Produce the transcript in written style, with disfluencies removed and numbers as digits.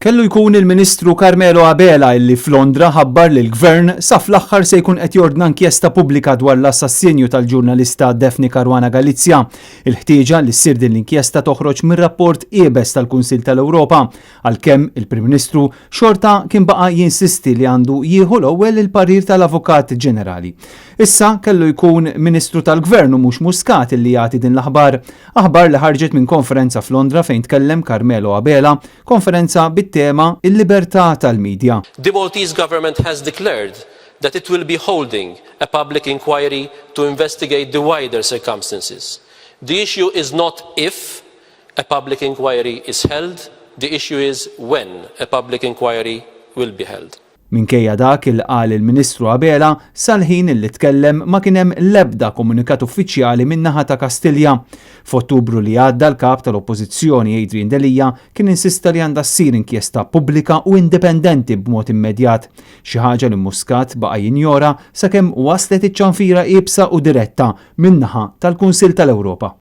Kellu jkun il-Ministru Carmelo Abela illi f'Londra ħabbar li l-Gvern sa fl-aħħar se jkun qed jordna inkjesta pubblika dwar l-assassinju tal-ġurnalista Daphne Caruana Galizia. Il-ħtieġa li ssir din l-inkjesta toħroġ mir-rapport qiebes tal-Kunsill tal-Ewropa, għalkemm il-Prim Ministru xorta kien baqa' jinsisti li għandu jieħu l-ewwel il-parir tal-Avukat Ġenerali. Issa kellu jkun Ministru tal-Gvern u mhux Muscat illi jagħti din l-aħbar, aħbar li ħarġet minn konferenza f'Londra fejn tkellem Carmelo Abela, konferenza tema il-libertà tal-medja. The Maltese government has declared that it will be holding a public inquiry to investigate the wider circumstances. The issue is not if a public inquiry is held, the issue is when a public inquiry will be held. Minkejja dak il qal il-Ministru Abela sal-ħin illi tkellem ma kien hemm l-ebda komunikat uffiċjali min-naħa ta' Kastilja. F'Ottubru li għadda l-kap tal-Oppożizzjoni Adrian Delija kien insista li għandha ssir inkjesta pubblika u indipendenti b'mod immedjat. Xi ħaġa li Muscat baqa' jinjora sakemm waslet iċ-ċanfira qiebsa u diretta min-naħa tal-Kunsill tal-Ewropa.